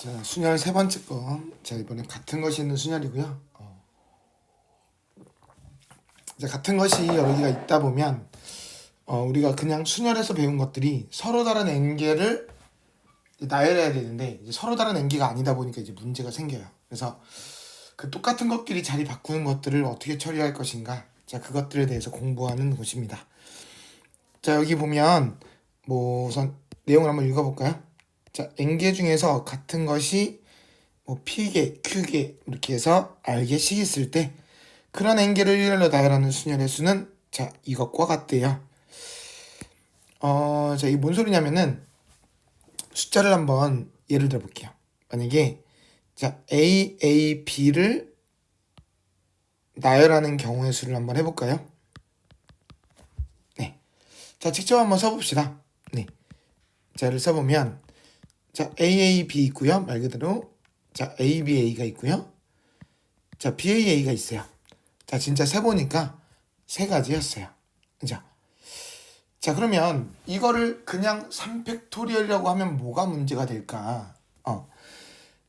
자, 순열 세 번째 거. 자, 이번엔 같은 것이 있는 순열이고요. 이제 같은 것이 여러 개가 있다 보면 우리가 그냥 순열에서 배운 것들이 서로 다른 엔계를 나열해야 되는데 이제 서로 다른 엔계가 아니다 보니까 이제 문제가 생겨요. 그래서 그 똑같은 것끼리 자리 바꾸는 것들을 어떻게 처리할 것인가. 자, 그것들에 대해서 공부하는 것입니다. 자, 여기 보면 뭐 우선 내용을 한번 읽어볼까요? 자, 엔계 중에서 같은 것이 뭐 P개, Q개 이렇게 해서 R개씩 있을 때 그런 엔계를 일렬로 나열하는 순열의 수는 자, 이것과 같대요. 자, 이게 뭔 소리냐면은 숫자를 한번 예를 들어 볼게요. 만약에 자, A, A, B를 나열하는 경우의 수를 한번 해볼까요? 네. 자, 직접 한번 써봅시다. 네. 자, 를 써보면 자, A, A, B 있고요. 말 그대로 자, A, B, A가 있고요. 자, B, A, A가 있어요. 자, 진짜 세보니까 세 가지였어요. 그죠? 자, 그러면 이거를 그냥 3팩토리얼이라고 하면 뭐가 문제가 될까?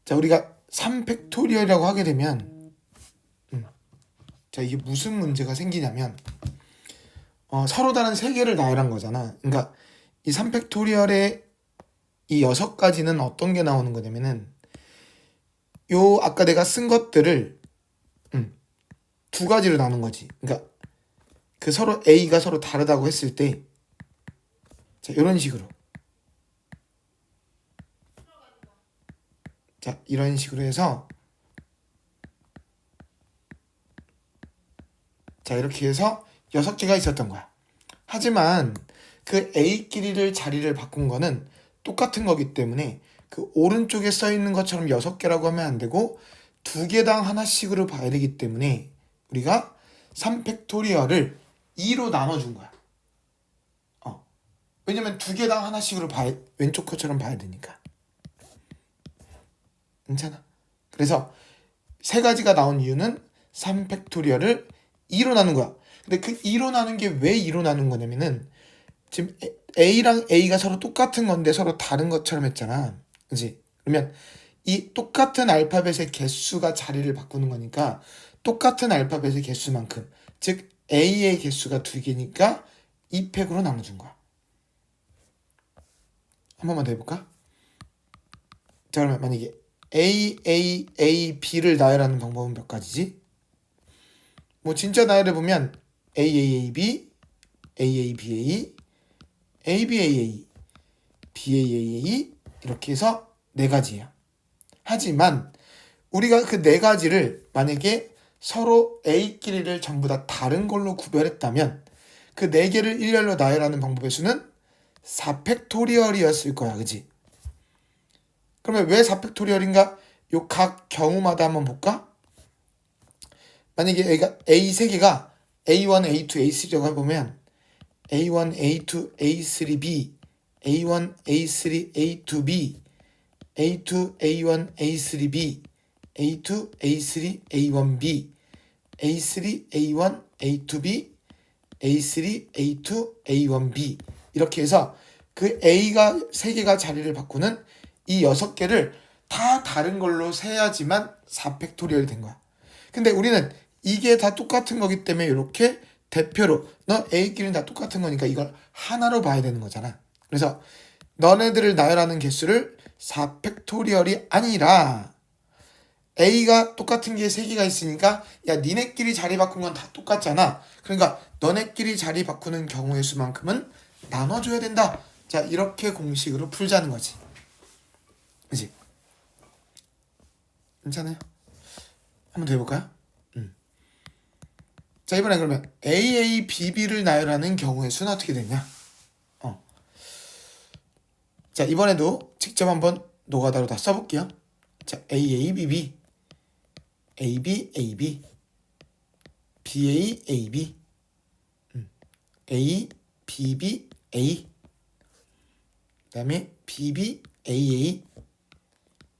자, 우리가 3팩토리얼이라고 하게 되면 자, 이게 무슨 문제가 생기냐면 서로 다른 세 개를 나열한 거잖아. 그러니까 이 3팩토리얼의 이 6가지는 어떤 게 나오는 거냐면은 요 아까 내가 쓴 것들을 두 가지로 나눈 거지. 그러니까 그 서로 A가 서로 다르다고 했을 때 자, 이런 식으로 자, 이런 식으로 해서 자, 이렇게 해서 6개가 있었던 거야. 하지만 그 A끼리를 자리를 바꾼 거는 똑같은 거기 때문에 그 오른쪽에 써 있는 것처럼 6개라고 하면 안 되고 2개당 하나씩으로 봐야 되기 때문에 우리가 3팩토리얼을 2로 나눠준 거야. 왜냐면 2개당 하나씩으로 왼쪽 것처럼 봐야 되니까. 괜찮아? 그래서 세 가지가 나온 이유는 3팩토리얼을 2로 나눈 거야. 근데 그 2로 나눈 게 왜 2로 나눈 거냐면은 지금 A랑 A가 서로 똑같은 건데 서로 다른 것처럼 했잖아. 그치? 그러면 이 똑같은 알파벳의 개수가 자리를 바꾸는 거니까 똑같은 알파벳의 개수만큼 즉 A의 개수가 2개니까 2팩으로 나눠준 거야. 한 번만 더 해볼까? 자, 그러면 만약에 A, A, A, B를 나열하는 방법은 몇 가지지? 뭐 진짜 나열해보면 A, A, A, B, A, A, B, A, A, B, A, A, B, A, A, A 이렇게 해서 4가지예요. 하지만 우리가 그 4가지를 만약에 서로 A끼리를 전부 다 다른 걸로 구별했다면 그 4개를 일렬로 나열하는 방법의 수는 4팩토리얼이었을 거야. 그지? 그러면 왜 4팩토리얼인가? 요 각 경우마다 한번 볼까? 만약에 얘가 A 3개가 A1, A2, A3라고 해보면 A1, A2, A3B, A1, A3, A2B, A2, A1, A3B, A2, A3, A1B, A3, A1, A2B, A3, A2, A1B 이렇게 해서 그 A가 3개가 자리를 바꾸는 이 6개를 다 다른 걸로 세야지만 4팩토리얼이 된 거야. 근데 우리는 이게 다 똑같은 거기 때문에 이렇게 대표로 너 A끼리는 다 똑같은 거니까 이걸 하나로 봐야 되는 거잖아. 그래서 너네들을 나열하는 개수를 4팩토리얼이 아니라 A가 똑같은 게 3개가 있으니까 야 니네끼리 자리 바꾼 건 다 똑같잖아. 그러니까 너네끼리 자리 바꾸는 경우의 수만큼은 나눠줘야 된다. 자, 이렇게 공식으로 풀자는 거지. 그치? 괜찮아요? 한번 더 해볼까요? 자, 이번엔 그러면 AA, BB를 나열하는 경우의 수는 어떻게 되냐? 자, 이번에도 직접 한번 노가다로 다 써볼게요. 자, AA, BB, AB, AB, BA, AB, A, BB, A, 그 다음에 BB, AA,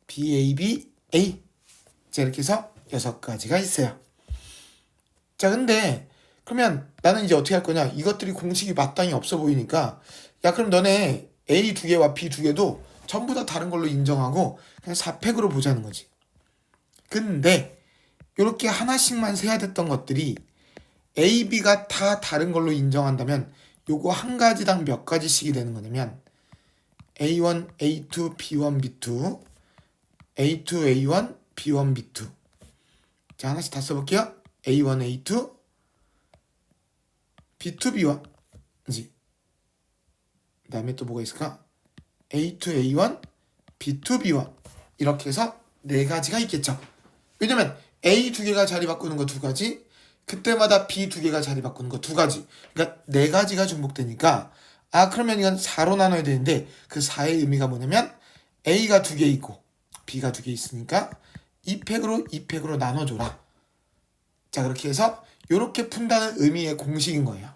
BAB, A. 자, 이렇게 해서 6가지가 있어요. 자, 근데 그러면 나는 이제 어떻게 할 거냐? 이것들이 공식이 마땅히 없어 보이니까 야, 그럼 너네 A 2개와 B 2개도 전부 다 다른 걸로 인정하고 그냥 4팩으로 보자는 거지. 근데 이렇게 하나씩만 세야 됐던 것들이 A, B가 다 다른 걸로 인정한다면 요거 한 가지당 몇 가지씩이 되는 거냐면 A1, A2, B1, B2, A2, A1, B1, B2. 자, 하나씩 다 써볼게요. A1, A2, B2, B1. 그지? 그 다음에 또 뭐가 있을까? A2, A1, B2, B1. 이렇게 해서 네 가지가 있겠죠. 왜냐면 A 두 개가 자리 바꾸는 거 두 가지, 그때마다 B 두 개가 자리 바꾸는 거 두 가지. 그러니까 네 가지가 중복되니까 그러면 이건 4로 나눠야 되는데 그 4의 의미가 뭐냐면 A가 두 개 있고 B가 두 개 있으니까 2팩으로 나눠줘라. 자, 그렇게 해서 이렇게 푼다는 의미의 공식인 거예요.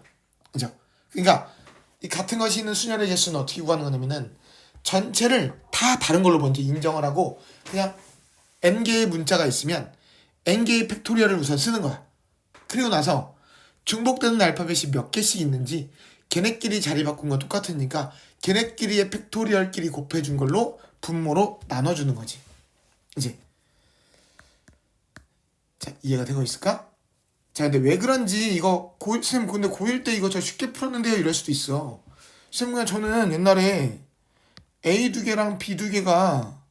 그죠? 그러니까 이 같은 것이 있는 순열의 개수는 어떻게 구하는 거냐면은 전체를 다 다른 걸로 먼저 인정을 하고 그냥 n개의 문자가 있으면 n개의 팩토리얼을 우선 쓰는 거야. 그리고 나서 중복되는 알파벳이 몇 개씩 있는지 걔네끼리 자리 바꾼 건 똑같으니까 걔네끼리의 팩토리얼끼리 곱해준 걸로 분모로 나눠주는 거지. 이제 자, 이해가 되고 있을까? 자, 근데 왜 그런지 이거 선생님 근데 고1 때 이거 저 쉽게 풀었는데요 이럴 수도 있어. 선생님 그냥 저는 옛날에 A 두 개랑 B 두 개가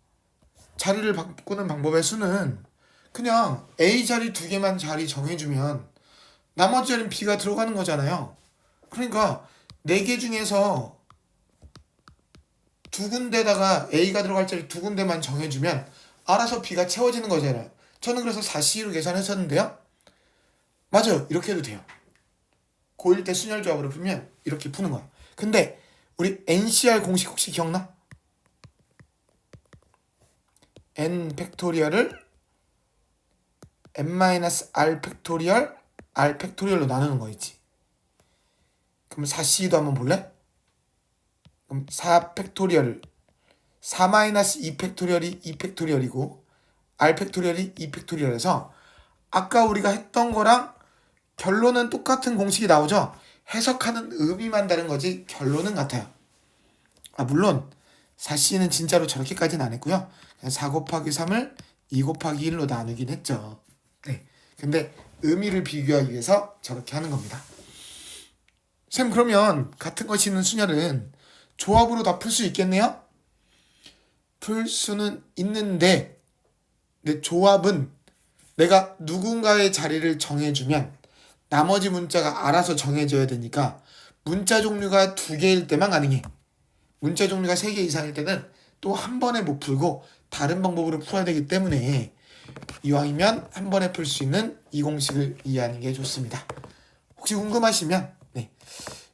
자리를 바꾸는 방법의 수는 그냥 A 자리 두 개만 자리 정해주면 나머지 자리는 B가 들어가는 거잖아요. 그러니까 네 개 중에서 두 군데다가 A가 들어갈 자리 두 군데만 정해주면 알아서 B가 채워지는 거잖아요. 저는 그래서 4C로 계산했었는데요. 맞아요. 이렇게 해도 돼요. 고1 때 순열 조합으로 풀면 이렇게 푸는 거야. 근데 우리 NCR 공식 혹시 기억나? N 팩토리얼을 N-R 팩토리얼 R 팩토리얼로 나누는 거 있지. 그럼 4C도 한번 볼래? 그럼 4 팩토리얼을 4-2 팩토리얼이 2 팩토리얼이고 R 팩토리얼이 2 팩토리얼에서 아까 우리가 했던 거랑 결론은 똑같은 공식이 나오죠. 해석하는 의미만 다른 거지 결론은 같아요. 물론 4C는 진짜로 저렇게까지는 안 했고요. 4 곱하기 3을 2 곱하기 1로 나누긴 했죠. 네. 근데 의미를 비교하기 위해서 저렇게 하는 겁니다. 쌤, 그러면 같은 것이 있는 순열은 조합으로 다 풀 수 있겠네요? 풀 수는 있는데 근데 조합은 내가 누군가의 자리를 정해주면 나머지 문자가 알아서 정해져야 되니까 문자 종류가 2개일 때만 가능해. 문자 종류가 3개 이상일 때는 또 한 번에 못 풀고 다른 방법으로 풀어야 되기 때문에 이왕이면 한 번에 풀 수 있는 이 공식을 이해하는 게 좋습니다. 혹시 궁금하시면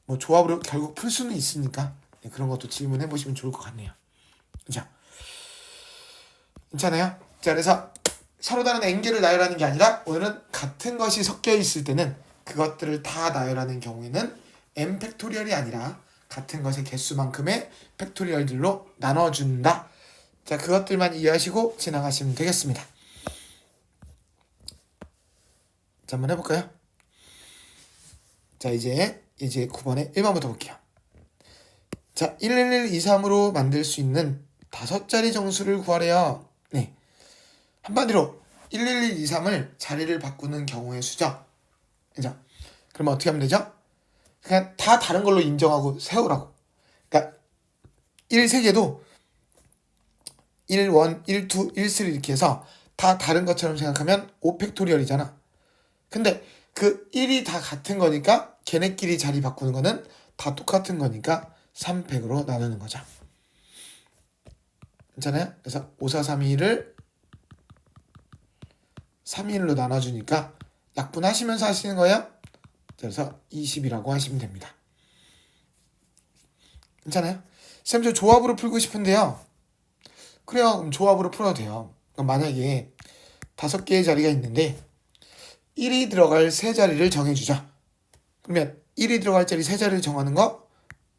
뭐 조합으로 결국 풀 수는 있으니까 그런 것도 질문해 보시면 좋을 것 같네요. 자, 괜찮아요? 자, 그래서 서로 다른 n개를 나열하는 게 아니라 오늘은 같은 것이 섞여 있을 때는 그것들을 다 나열하는 경우에는 n 팩토리얼이 아니라 같은 것의 개수만큼의 팩토리얼들로 나눠준다. 자, 그것들만 이해하시고 지나가시면 되겠습니다. 자, 한번 해볼까요? 자, 이제 9번에 1번부터 볼게요. 자, 11123으로 만들 수 있는 5자리 정수를 구하래요. 네. 한마디로 11123을 자리를 바꾸는 경우의 수죠. 그죠? 그러면 어떻게 하면 되죠? 그냥 다 다른 걸로 인정하고 세우라고. 그러니까 1세개도 1, 1, 1, 2, 1, 3 이렇게 해서 다 다른 것처럼 생각하면 5팩토리얼이잖아. 근데 그 1이 다 같은 거니까 걔네끼리 자리 바꾸는 거는 다 똑같은 거니까 3팩으로 나누는 거죠. 괜찮아요? 그래서 5, 4, 3, 2, 1을 3, 2, 1로 나눠주니까 약분하시면서 하시는 거예요. 그래서 20이라고 하시면 됩니다. 괜찮아요? 쌤, 저 조합으로 풀고 싶은데요. 그래요. 그럼 조합으로 풀어도 돼요. 그럼 만약에 5개의 자리가 있는데 1이 들어갈 3자리를 정해주자. 그러면 1이 들어갈 자리 3자리를 정하는 거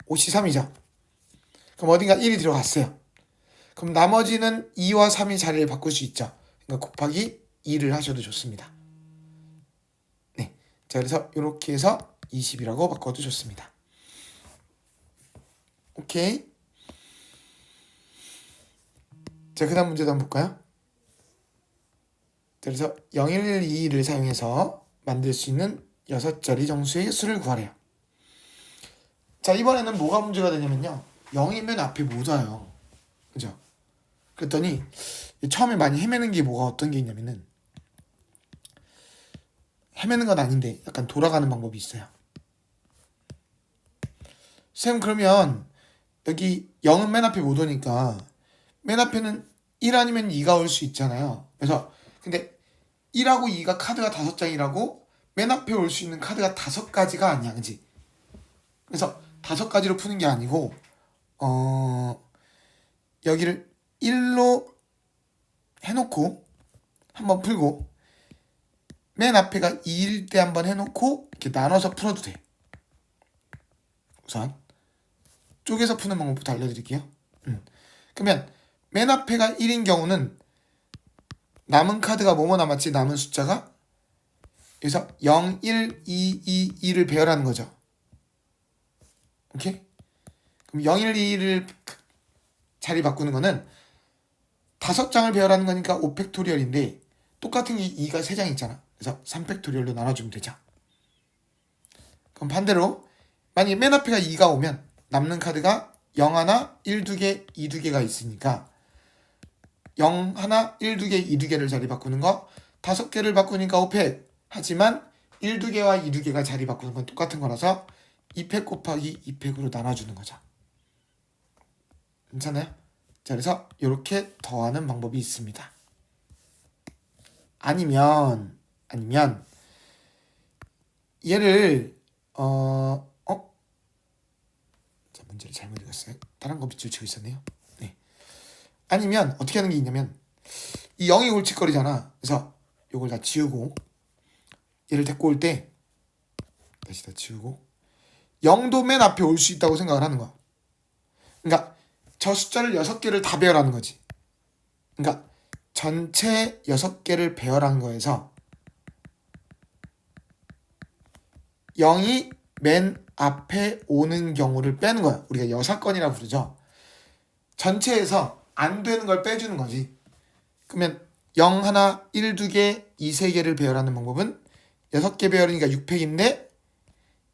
5C3이죠. 그럼 어딘가 1이 들어갔어요. 그럼 나머지는 2와 3이 자리를 바꿀 수 있죠. 그러니까 곱하기 2를 하셔도 좋습니다. 네. 자, 그래서 이렇게 해서 20이라고 바꿔도 좋습니다. 오케이. 자, 그 다음 문제도 한번 볼까요? 그래서 0112를 사용해서 만들 수 있는 6자리 정수의 수를 구하래요. 자, 이번에는 뭐가 문제가 되냐면요. 0이면 앞에 못 와요. 그죠? 그랬더니 처음에 많이 헤매는 게 뭐가 어떤 게 있냐면은 헤매는 건 아닌데 약간 돌아가는 방법이 있어요. 쌤 그러면 여기 0은 맨 앞에 못 오니까 맨 앞에는 1 아니면 2가 올 수 있잖아요. 그래서 근데 1하고 2가 카드가 5장이라고 맨 앞에 올 수 있는 카드가 5가지가 아니야. 그지? 그래서 5가지로 푸는 게 아니고 여기를 1로 해놓고 한번 풀고 맨 앞에가 2일 때 한번 해놓고 이렇게 나눠서 풀어도 돼. 우선 쪼개서 푸는 방법부터 알려드릴게요. 그러면 맨 앞에가 1인 경우는 남은 카드가 뭐뭐 남았지? 남은 숫자가 여기서 0, 1, 2, 2, 2를 배열하는 거죠. 오케이? 그럼 0, 1, 2를 자리 바꾸는 거는 5장을 배열하는 거니까 5팩토리얼인데 똑같은 게 2가 3장 있잖아. 그래서 3팩토리얼로 나눠주면 되죠. 그럼 반대로 만약에 맨 앞에가 2가 오면 남는 카드가 0 하나, 1, 2개, 2, 2개가 있으니까 0 하나, 1, 2개, 2, 2개를 자리 바꾸는 거 5개를 바꾸니까 5팩. 하지만 1, 2개와 2, 2개가 자리 바꾸는 건 똑같은 거라서 2팩 곱하기 2팩으로 나눠주는 거죠. 괜찮아요? 자, 그래서 이렇게 더하는 방법이 있습니다. 아니면 얘를 자, 문제를 잘못 읽었어요. 다른 거 밑줄 치고 있었네요. 네. 아니면 어떻게 하는 게 있냐면 이 0이 골칫거리잖아. 그래서 요걸 다 지우고 얘를 데리고 올 때 다시 다 지우고 0도 맨 앞에 올 수 있다고 생각을 하는 거야. 그러니까 저 숫자를 6개를 다 배열하는 거지. 그러니까 전체 6개를 배열한 거에서 0이 맨 앞에 오는 경우를 빼는 거야. 우리가 여사건이라 부르죠. 전체에서 안 되는 걸 빼주는 거지. 그러면 0 하나, 1, 2개, 2, 3개를 배열하는 방법은 6개 배열이니까 6팩인데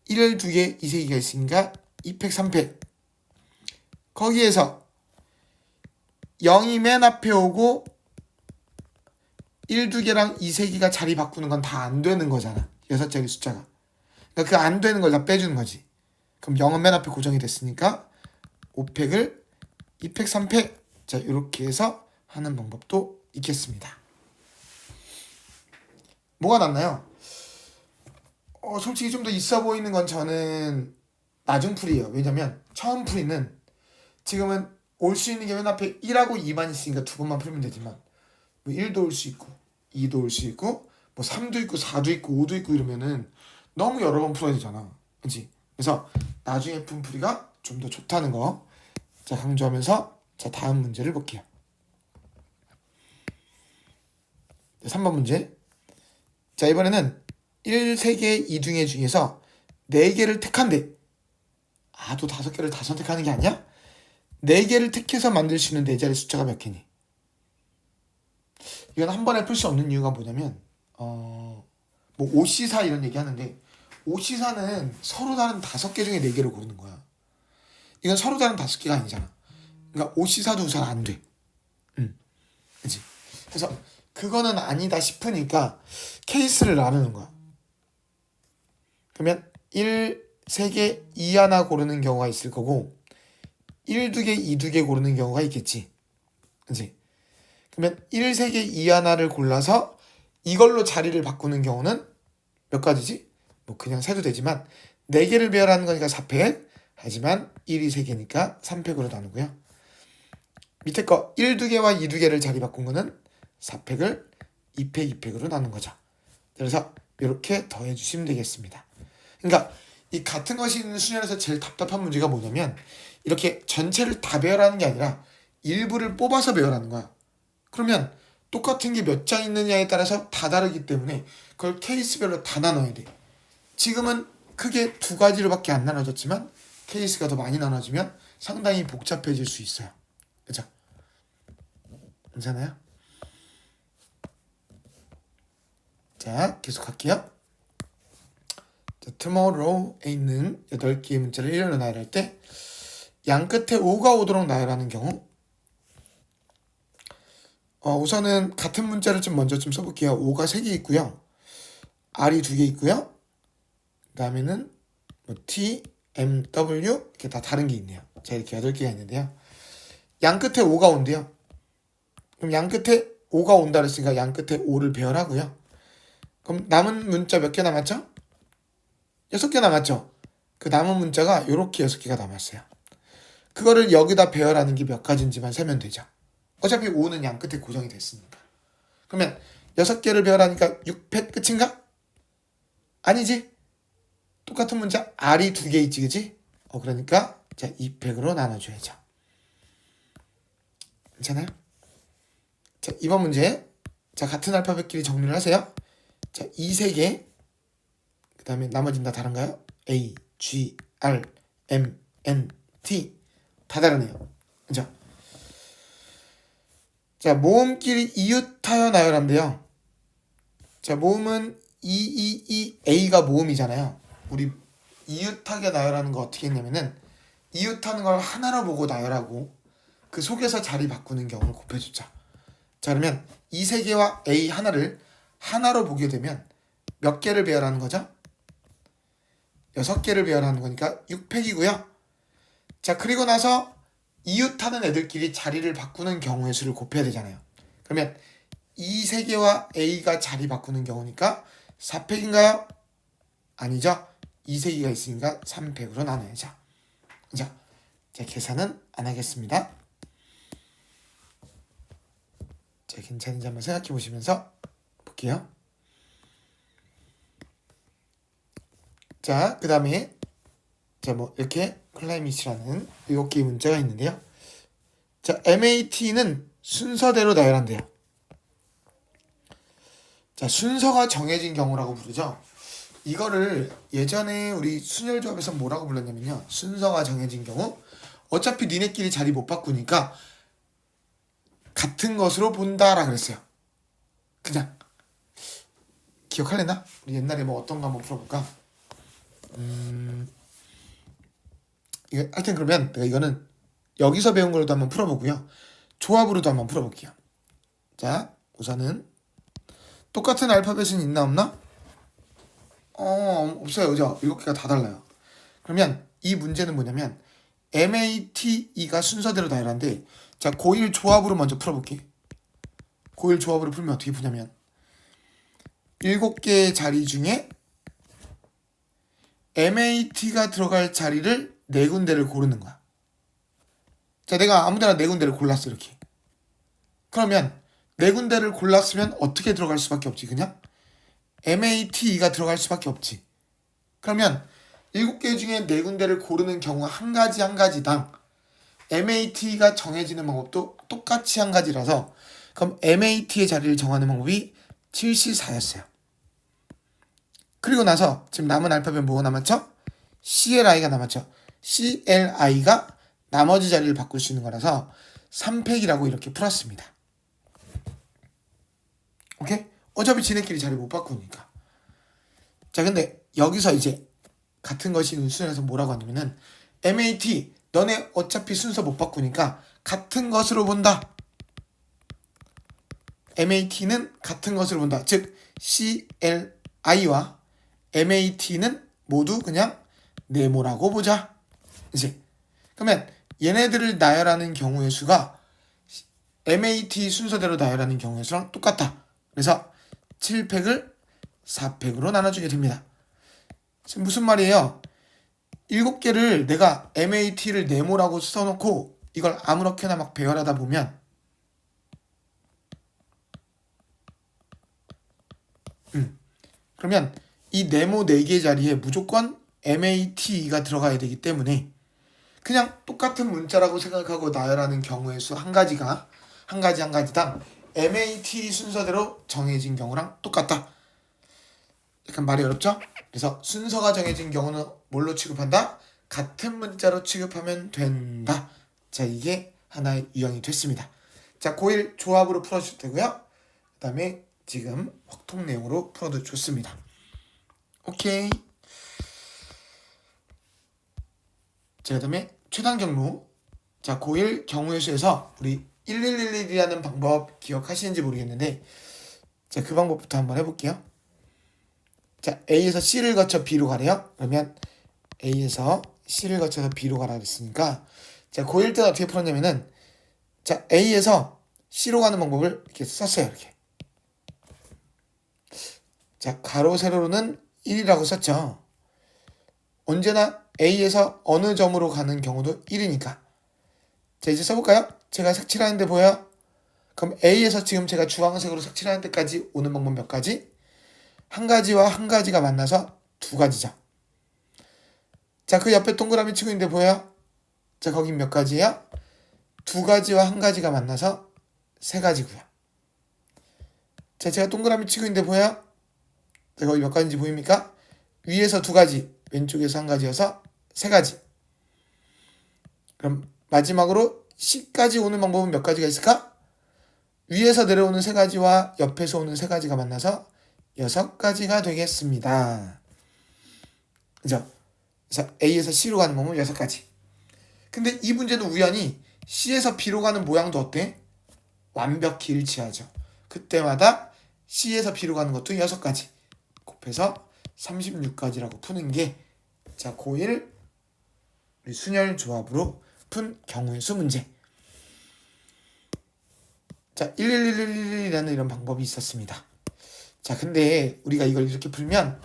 1, 2개, 2, 3개가 있으니까 2팩, 3팩. 거기에서 0이 맨 앞에 오고 1, 2개랑 2, 3개가 자리 바꾸는 건 다 안 되는 거잖아. 6자리 숫자가. 그러니까 그 안 되는 걸 다 빼주는 거지. 그럼 0은 맨 앞에 고정이 됐으니까 5팩을 2팩, 3팩. 자, 이렇게 해서 하는 방법도 있겠습니다. 뭐가 낫나요? 솔직히 좀 더 있어 보이는 건 저는 나중 풀이에요. 왜냐면 처음 풀이는 지금은 올 수 있는 게 맨 앞에 1하고 2만 있으니까 2번만 풀면 되지만 뭐 1도 올 수 있고 2도 올 수 있고 뭐 3도 있고 4도 있고 5도 있고 이러면은 너무 여러 번 풀어야 되잖아. 그치? 그래서 나중에 푼 풀이가 좀 더 좋다는 거 자 강조하면서 자 다음 문제를 볼게요. 3번 문제. 자 이번에는 1, 3개 이등회 중에서 4개를 택한대. 또 5개를 다 선택하는 게 아니야? 4개를 택해서 만들 수 있는 4자리 숫자가 몇 개니? 이건 한 번에 풀 수 없는 이유가 뭐냐면 뭐 5C4 이런 얘기 하는데 5C4는 서로 다른 5개 중에 4개를 고르는 거야. 이건 서로 다른 5개가 아니잖아. 그러니까 5C4도 우선 안 돼. 그치? 그래서 그거는 아니다 싶으니까 케이스를 나누는 거야. 그러면 1, 3개, 2 하나 고르는 경우가 있을 거고 1, 2개, 2, 2개 고르는 경우가 있겠지. 그치? 그러면 1, 3개, 2 하나를 골라서 이걸로 자리를 바꾸는 경우는 몇 가지지? 뭐 그냥 세도 되지만 4개를 배열하는 거니까 4팩. 하지만 1이 3개니까 3팩으로 나누고요. 밑에 거 1, 2개와 2, 2개를 자리 바꾼 거는 4팩을 2팩, 2팩으로 나눈 거죠. 그래서 이렇게 더해 주시면 되겠습니다. 그러니까 이 같은 것이 있는 수련에서 제일 답답한 문제가 뭐냐면 이렇게 전체를 다 배열하는 게 아니라 일부를 뽑아서 배열하는 거야. 그러면 똑같은 게 몇 장 있느냐에 따라서 다 다르기 때문에 그걸 케이스별로 다 나눠야 돼. 지금은 크게 2가지로밖에 안 나눠졌지만 케이스가 더 많이 나눠지면 상당히 복잡해질 수 있어요. 그죠? 괜찮아요? 자, 계속 할게요. 자, tomorrow에 있는 8개의 문자를 일렬로 나열할 때 양 끝에 5가 오도록 나열하는 경우 우선은 같은 문자를 좀 먼저 좀 써볼게요. 5가 3개 있고요. R이 2개 있고요. 그 다음에는 뭐 T, M, W 이렇게 다 다른 게 있네요. 자, 이렇게 8개가 있는데요. 양 끝에 5가 온대요. 그럼 양 끝에 5가 온다 그랬으니까 양 끝에 5를 배열하고요. 그럼 남은 문자 몇 개 남았죠? 6개 남았죠? 그 남은 문자가 요렇게 6개가 남았어요. 그거를 여기다 배열하는 게 몇 가지인지만 세면 되죠. 어차피 5는 양 끝에 고정이 됐으니까. 그러면 6개를 배열하니까 6팩 끝인가? 아니지? 똑같은 문자 R이 2개 있지, 그치? 그러니까 자 2팩으로 나눠줘야죠. 괜찮아요? 자, 이번 문제. 자, 같은 알파벳끼리 정리를 하세요. 자, 이 3개. 그 다음에 나머지는 다 다른가요? A, G, R, M, N, T. 다 다르네요. 그죠? 자, 모음끼리 이웃하여 나열한대요. 자, 모음은 A가 모음이잖아요. 우리 이웃하게 나열하는 거 어떻게 했냐면은 이웃하는 걸 하나로 보고 나열하고 그 속에서 자리 바꾸는 경우를 곱해주자. 자, 그러면 이 3개와 A 하나를 하나로 보게 되면 몇 개를 배열하는 거죠? 6개를 배열하는 거니까 6팩이고요. 자, 그리고 나서 이웃하는 애들끼리 자리를 바꾸는 경우의 수를 곱해야 되잖아요. 그러면 이 3개와 A가 자리 바꾸는 경우니까 4팩인가요? 아니죠. 이 3개가 있으니까 3팩으로 나눠야죠. 자, 계산은 안 하겠습니다. 자, 괜찮은지 한번 생각해 보시면서 볼게요. 자, 그 다음에 자, 뭐 이렇게 클라이밋이라는 7개의 문자가 있는데요. 자, MAT는 순서대로 나열한대요. 자, 순서가 정해진 경우라고 부르죠. 이거를 예전에 우리 순열조합에서 뭐라고 불렀냐면요. 순서가 정해진 경우 어차피 니네끼리 자리 못 바꾸니까 같은 것으로 본다라 그랬어요. 그냥 기억할래나? 우리 옛날에 뭐 어떤 거 한번 풀어볼까? 하여튼 그러면 내가 이거는 여기서 배운 걸로도 한번 풀어보고요. 조합으로도 한번 풀어볼게요. 자, 우선은 똑같은 알파벳은 있나 없나? 없어요. 그죠? 7개가 다 달라요. 그러면 이 문제는 뭐냐면 MATE가 순서대로 나열한데 자, 고1 조합으로 먼저 풀어볼게. 고1 조합으로 풀면 어떻게 푸냐면 7개의 자리 중에 MAT가 들어갈 자리를 4군데를 고르는 거야. 자, 내가 아무데나 4군데를 골랐어. 이렇게. 그러면 4군데를 골랐으면 어떻게 들어갈 수밖에 없지? 그냥 MATE가 들어갈 수밖에 없지. 그러면 7개 중에 4군데를 고르는 경우 한 가지 한 가지당 MAT가 정해지는 방법도 똑같이 한 가지라서 그럼 MAT의 자리를 정하는 방법이 7C4였어요. 그리고 나서 지금 남은 알파벳 뭐가 남았죠? CLI가 남았죠. CLI가 나머지 자리를 바꿀 수 있는 거라서 3팩이라고 이렇게 풀었습니다. 오케이? 어차피 지네끼리 자리 못 바꾸니까. 자, 근데 여기서 이제 같은 것이 순서에서 뭐라고 하냐면은 MAT 너네 어차피 순서 못 바꾸니까 같은 것으로 본다. MAT는 같은 것으로 본다. 즉 CLI와 MAT는 모두 그냥 네모라고 보자. 이제 그러면 얘네들을 나열하는 경우의 수가 MAT 순서대로 나열하는 경우의 수랑 똑같다. 그래서 7팩을 4팩으로 나눠주게 됩니다. 지금 무슨 말이에요? 7개를 내가 MAT를 네모라고 써놓고 이걸 아무렇게나 막 배열하다 보면 그러면 이 네모 4개 자리에 무조건 MAT가 들어가야 되기 때문에 그냥 똑같은 문자라고 생각하고 나열하는 경우의 수 한 가지가 한 가지당 MAT 순서대로 정해진 경우랑 똑같다. 약간 말이 어렵죠? 그래서 순서가 정해진 경우는 뭘로 취급한다? 같은 문자로 취급하면 된다. 자, 이게 하나의 유형이 됐습니다. 자, 고1 조합으로 풀어주셔도 되고요. 그 다음에 지금 확통 내용으로 풀어도 좋습니다. 오케이. 자, 그 다음에 최단 경로. 자, 고1 경우의 수에서 우리 1111이라는 방법 기억하시는지 모르겠는데, 자, 그 방법부터 한번 해볼게요. 자, A에서 C를 거쳐 B로 가래요. 그러면 A에서 C를 거쳐서 B로 가라 그랬으니까, 자, 고1 때는 어떻게 풀었냐면은, 자, A에서 C로 가는 방법을 이렇게 썼어요. 이렇게. 자, 가로 세로로는 1이라고 썼죠. 언제나 A에서 어느 점으로 가는 경우도 1이니까. 자, 이제 써볼까요? 제가 색칠하는데 보여요? 그럼 A에서 지금 제가 주황색으로 색칠하는 데까지 오는 방법 몇 가지? 한 가지와 한 가지가 만나서 두 가지죠. 자, 그 옆에 동그라미 치고 있는데 보여요? 자, 거긴 몇 가지예요? 두 가지와 한 가지가 만나서 세 가지고요. 자, 제가 동그라미 치고 있는데 보여요? 자, 거기 몇 가지인지 보입니까? 위에서 두 가지, 왼쪽에서 한 가지여서 세 가지. 그럼 마지막으로 C까지 오는 방법은 몇 가지가 있을까? 위에서 내려오는 세 가지와 옆에서 오는 세 가지가 만나서 6가지가 되겠습니다. 그죠? 그래서 A에서 C로 가는 방법은 6가지. 근데 이 문제는 우연히 C에서 B로 가는 모양도 어때? 완벽히 일치하죠. 그때마다 C에서 B로 가는 것도 6가지. 곱해서 36가지라고 푸는 게, 자, 고1 순열 조합으로 푼 경우의 수 문제. 자, 11111이라는 이런 방법이 있었습니다. 자, 근데 우리가 이걸 이렇게 풀면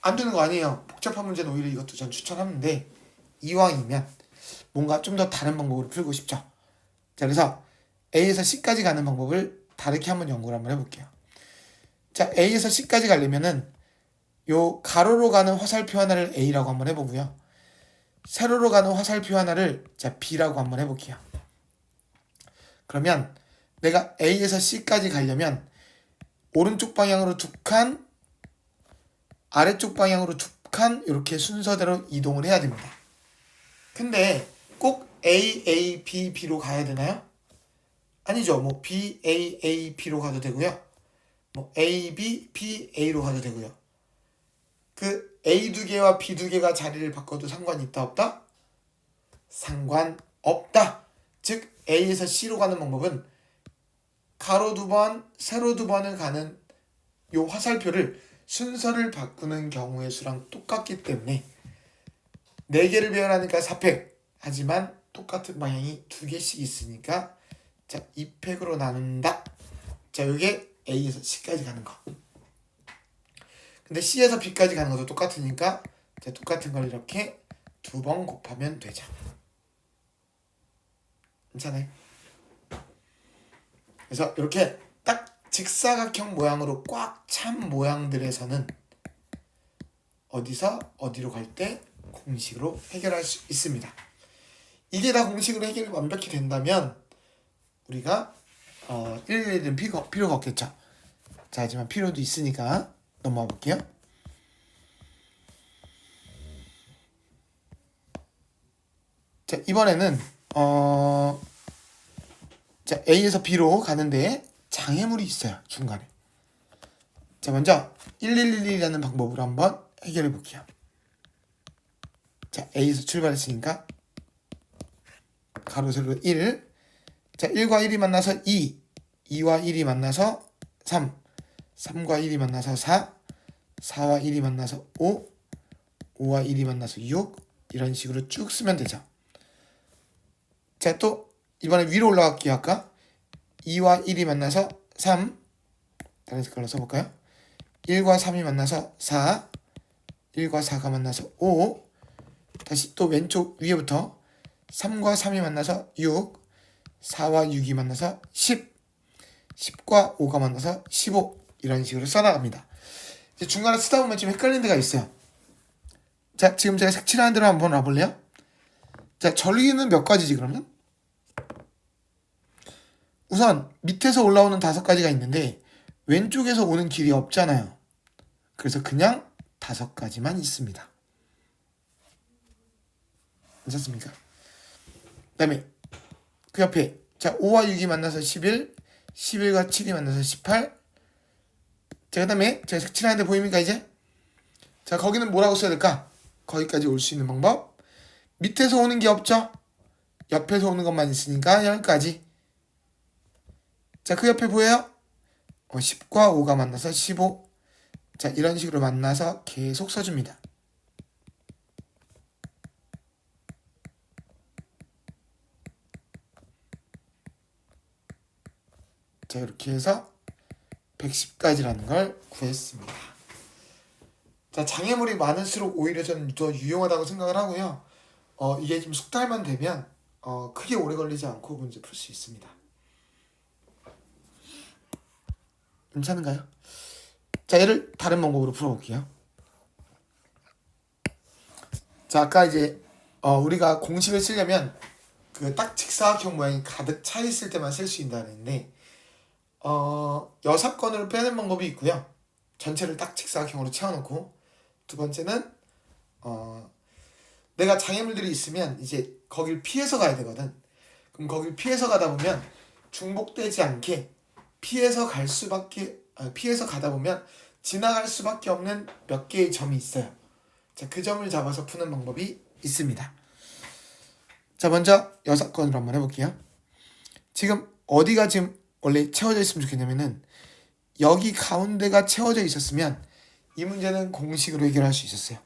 안 되는 거 아니에요. 복잡한 문제는 오히려 이것도 전 추천하는데, 이왕이면 뭔가 좀 더 다른 방법으로 풀고 싶죠. 자, 그래서 A에서 C까지 가는 방법을 다르게 한번 연구를 한번 해볼게요. 자, A에서 C까지 가려면은 요 가로로 가는 화살표 하나를 A라고 한번 해보고요. 세로로 가는 화살표 하나를 자 B라고 한번 해볼게요. 그러면 내가 A에서 C까지 가려면 오른쪽 방향으로 2칸, 아래쪽 방향으로 2칸 이렇게 순서대로 이동을 해야 됩니다. 근데 꼭 A, A, B, B로 가야 되나요? 아니죠. 뭐 B, A, A, B로 가도 되고요. 뭐 A, B, B, A로 가도 되고요. 그 A 2개와 B 2개가 자리를 바꿔도 상관이 있다 없다? 상관없다. 즉 A에서 C로 가는 방법은 가로 2번, 세로 2번을 가는 요 화살표를 순서를 바꾸는 경우의 수랑 똑같기 때문에 4개를 배열하니까 4팩. 하지만 똑같은 방향이 2개씩 있으니까 자 2팩으로 나눈다. 자, 이게 A에서 C까지 가는 거. 근데 C에서 B까지 가는 것도 똑같으니까 자, 똑같은 걸 이렇게 2번 곱하면 되죠. 괜찮아요? 그래서 이렇게 딱 직사각형 모양으로 꽉 찬 모양들에서는 어디서 어디로 갈 때 공식으로 해결할 수 있습니다. 이게 다 공식으로 해결이 완벽히 된다면 우리가 111은 필요가 없겠죠. 자, 하지만 필요도 있으니까 넘어가 볼게요. 자, 이번에는 자, A에서 B로 가는데 장애물이 있어요. 중간에. 자, 먼저 1111이라는 방법으로 한번 해결해 볼게요. 자, A에서 출발했으니까 가로 세로 1. 자, 1과 1이 만나서 2, 2와 1이 만나서 3, 3과 1이 만나서 4, 4와 1이 만나서 5, 5와 1이 만나서 6, 이런 식으로 쭉 쓰면 되죠. 자, 또 이번에 위로 올라갈게요. 아까 2와 1이 만나서 3, 다른 색깔로 써볼까요? 1과 3이 만나서 4, 1과 4가 만나서 5, 다시 또 왼쪽 위에부터 3과 3이 만나서 6, 4와 6이 만나서 10, 10과 5가 만나서 15, 이런 식으로 써나갑니다. 이제 중간에 쓰다 보면 좀 헷갈리는 데가 있어요. 자, 지금 제가 색칠하는 대로 한번 와볼래요? 자, 전리는 몇 가지지 그러면? 우선 밑에서 올라오는 5가지가 있는데 왼쪽에서 오는 길이 없잖아요. 그래서 그냥 5가지만 있습니다. 괜찮습니까? 그 다음에 그 옆에 자, 5와 6이 만나서 11, 11과 7이 만나서 18. 자, 그 다음에 제가 색칠하는데 보입니까 이제? 자, 거기는 뭐라고 써야 될까? 거기까지 올 수 있는 방법. 밑에서 오는 게 없죠? 옆에서 오는 것만 있으니까 여기까지. 자, 그 옆에 보여요? 10과 5가 만나서 15. 자, 이런 식으로 만나서 계속 써줍니다. 자, 이렇게 해서 110까지라는 걸 구했습니다. 자, 장애물이 많을수록 오히려 저는 더 유용하다고 생각을 하고요. 이게 좀 숙달만 되면 크게 오래 걸리지 않고 문제 풀 수 있습니다. 괜찮은가요? 자, 얘를 다른 방법으로 풀어볼게요. 자, 아까 이제 우리가 공식을 쓰려면 그 딱 직사각형 모양이 가득 차 있을 때만 쓸 수 있다는 했는데 여사건으로 빼는 방법이 있고요. 전체를 딱 직사각형으로 채워놓고, 두 번째는 내가 장애물들이 있으면 이제 거길 피해서 가야 되거든. 그럼 거길 피해서 가다 보면 중복되지 않게 피해서 가다 보면 지나갈 수밖에 없는 몇 개의 점이 있어요. 자, 그 점을 잡아서 푸는 방법이 있습니다. 자, 먼저 여사건으로 한번 해볼게요. 지금 어디가 지금 원래 채워져 있으면 좋겠냐면은 여기 가운데가 채워져 있었으면 이 문제는 공식으로 해결할 수 있었어요.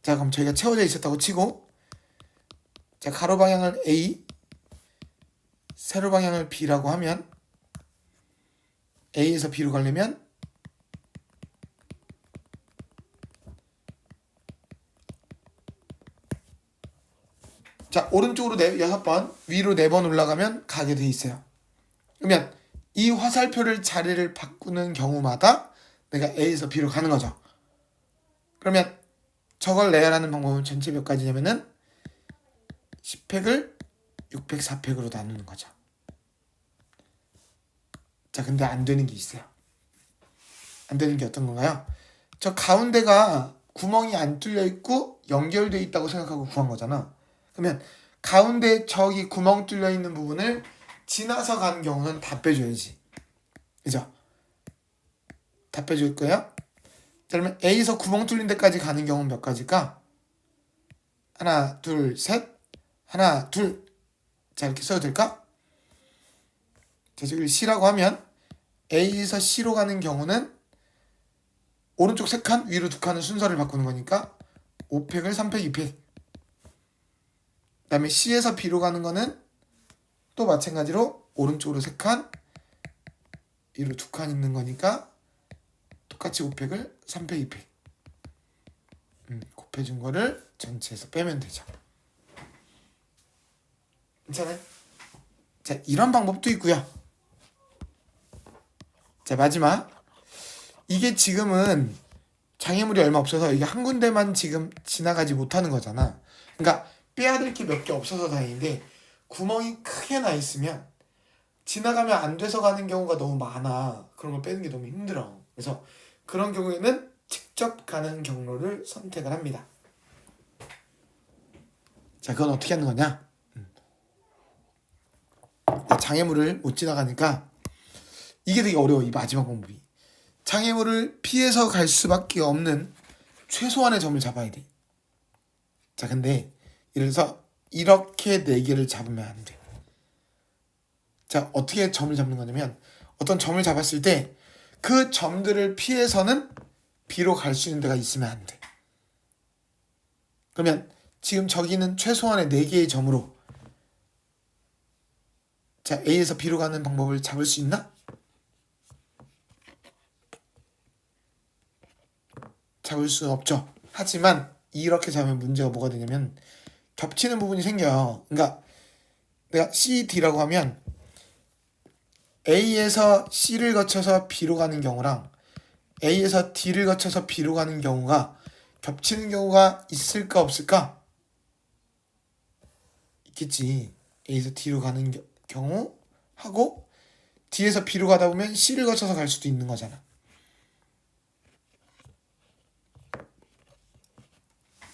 자, 그럼 저희가 채워져 있었다고 치고, 자, 가로 방향을 A, 세로 방향을 B라고 하면 A에서 B로 가려면 자, 오른쪽으로 6번, 위로 4번 올라가면 가게 돼 있어요. 그러면 이 화살표를 자리를 바꾸는 경우마다 내가 A에서 B로 가는 거죠. 그러면 저걸 내야라는 방법은 전체 몇 가지냐면은 10팩을 6팩, 4팩으로 나누는 거죠. 자, 근데 안 되는 게 있어요. 안 되는 게 어떤 건가요? 저 가운데가 구멍이 안 뚫려 있고 연결돼 있다고 생각하고 구한 거잖아. 그러면 가운데 저기 구멍 뚫려 있는 부분을 지나서 가는 경우는 다 빼줘야지. 그죠? 다 빼줄 거예요. 자, 그러면 A에서 구멍 뚫린 데까지 가는 경우는 몇 가지일까? 하나, 둘, 셋. 하나, 둘. 자, 이렇게 써도 될까? 자, 저기 C라고 하면 A에서 C로 가는 경우는 오른쪽 3칸, 위로 2칸은 순서를 바꾸는 거니까 5팩을 3팩, 2팩. 그 다음에 C에서 B로 가는 거는 또 마찬가지로 오른쪽으로 3칸, 위로 2칸 있는 거니까 똑같이 5팩을 3팩, 2팩. 곱해준 거를 전체에서 빼면 되죠. 괜찮아요? 자, 이런 방법도 있고요. 자, 마지막. 이게 지금은 장애물이 얼마 없어서 이게 한 군데만 지금 지나가지 못하는 거잖아. 그러니까 빼야 될 게 몇 개 없어서 다행인데, 구멍이 크게 나 있으면 지나가면 안 돼서 가는 경우가 너무 많아. 그런 걸 빼는 게 너무 힘들어. 그래서 그런 경우에는 직접 가는 경로를 선택을 합니다. 자, 그건 어떻게 하는 거냐? 장애물을 못 지나가니까 이게 되게 어려워. 이 마지막 방법이. 장애물을 피해서 갈 수밖에 없는 최소한의 점을 잡아야 돼. 자, 근데 예를 들어서 이렇게 4개를 잡으면 안 돼. 자, 어떻게 점을 잡는 거냐면 어떤 점을 잡았을 때 그 점들을 피해서는 B로 갈 수 있는 데가 있으면 안 돼. 그러면 지금 저기는 최소한의 4개의 점으로, 자, A에서 B로 가는 방법을 잡을 수 있나? 잡을 수 없죠. 하지만 이렇게 잡으면 문제가 뭐가 되냐면 겹치는 부분이 생겨요. 그러니까 내가 C, D라고 하면 A에서 C를 거쳐서 B로 가는 경우랑 A에서 D를 거쳐서 B로 가는 경우가 겹치는 경우가 있을까 없을까? 있겠지. A에서 D로 가는 경우 하고 D에서 B로 가다 보면 C를 거쳐서 갈 수도 있는 거잖아.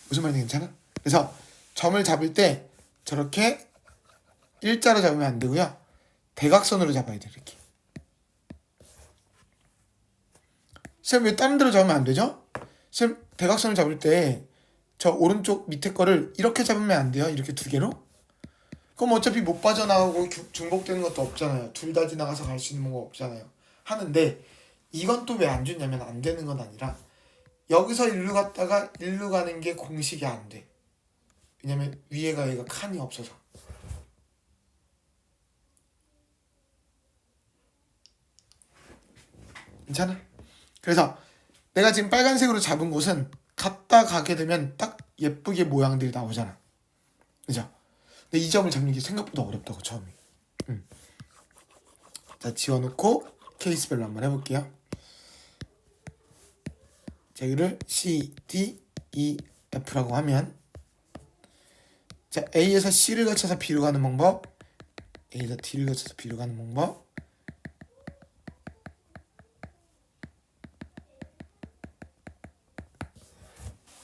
무슨 말인지 괜찮아? 그래서 점을 잡을 때 저렇게 일자로 잡으면 안 되고요. 대각선으로 잡아야 돼. 이렇게. 쌤 왜 다른 데로 잡으면 안 되죠? 쌤 대각선을 잡을 때 저 오른쪽 밑에 거를 이렇게 잡으면 안 돼요? 이렇게 두 개로? 그럼 어차피 못 빠져나오고 중복되는 것도 없잖아요. 둘 다 지나가서 갈 수 있는 거 없잖아요. 하는데 이건 또 왜 안 좋냐면 안 되는 건 아니라 여기서 일로 갔다가 일로 가는 게 공식이 안 돼. 왜냐면 위에가 얘가 칸이 없어서. 괜찮아? 그래서 내가 지금 빨간색으로 잡은 곳은 갔다 가게 되면 딱 예쁘게 모양들이 나오잖아. 그죠? 근데 이 점을 잡는 게 생각보다 어렵다고 처음에. 자, 지워놓고 케이스별로 한번 해볼게요. 자, 이거를 C, D, E, F라고 하면 자, A에서 C를 거쳐서 B로 가는 방법, A에서 D를 거쳐서 B로 가는 방법,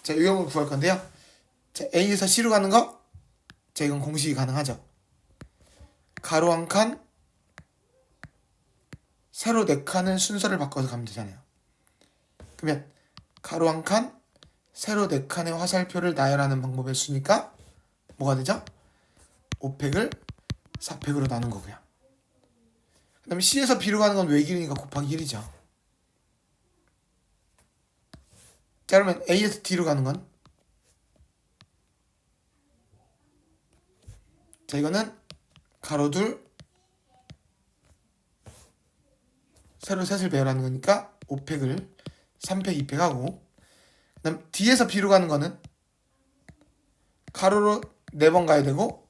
자, 이 경우 구할 건데요. 자, A에서 C로 가는 거, 자, 이건 공식이 가능하죠. 가로 한 칸, 세로 네 칸을 순서를 바꿔서 가면 되잖아요. 그러면 가로 한 칸, 세로 네 칸의 화살표를 나열하는 방법을 쓰니까 뭐가 되죠? 5팩을 4팩으로 나눈 거고요. 그 다음에 C에서 B로 가는 건 외길이니까 곱하기 1이죠. 자, 그러면 A에서 D로 가는 건 자, 이거는 가로 둘, 세로 셋을 배열하는 거니까 5팩을 3팩, 2팩 하고 그 다음 D에서 B로 가는 거는 가로로 4번 가야 되고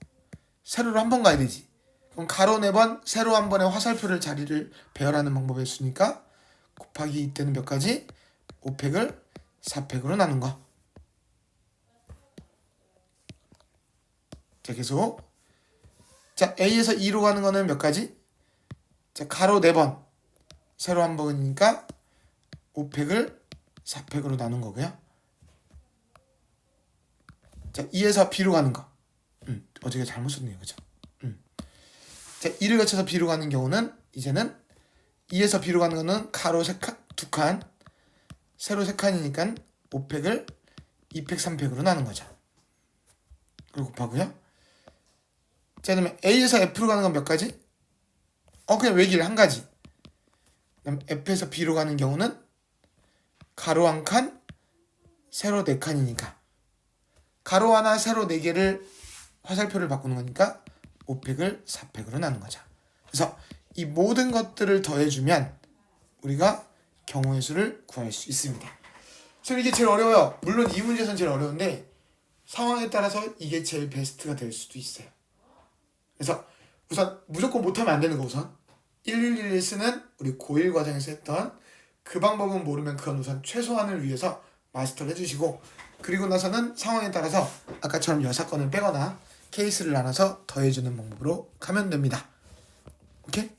세로로 1번 가야 되지. 그럼 가로 4번, 세로 1번의 화살표를 자리를 배열하는 방법을 쓰니까 곱하기 이때는 몇 가지? 5팩을 4팩으로 나눈 거. 자, 계속. 자, A에서 E로 가는 거는 몇 가지? 자, 가로 4번, 세로 1번이니까 5팩을 4팩으로 나눈 거고요. 자, E에서 B로 가는 거. 어제가 잘못 썼네요. 그죠? 자, E를 거쳐서 B로 가는 경우는 이제는 E에서 B로 가는 거는 가로 2칸, 세로 3칸이니까 5팩을 2팩, 3팩으로 나눈 거죠. 그리고 곱하고요. 자, 그다음에 A에서 F로 가는 건 몇 가지? 그냥 외길 한 가지. 그다음 F에서 B로 가는 경우는 가로 한 칸, 세로 4칸이니까 가로 하나, 세로 4개를 화살표를 바꾸는 거니까 5팩을 4팩으로 나눈 거죠. 그래서 이 모든 것들을 더해주면 우리가 경우의 수를 구할 수 있습니다. 그래서 이게 제일 어려워요. 물론 이 문제에서는 제일 어려운데 상황에 따라서 이게 제일 베스트가 될 수도 있어요. 그래서 우선 무조건 못하면 안 되는 거 우선 1111 쓰는 우리 고1 과정에서 했던 그 방법은 모르면 그건 우선 최소한을 위해서 마스터를 해주시고 그리고 나서는 상황에 따라서 아까처럼 여사건을 빼거나 케이스를 나눠서 더해주는 방법으로 가면 됩니다. 오케이?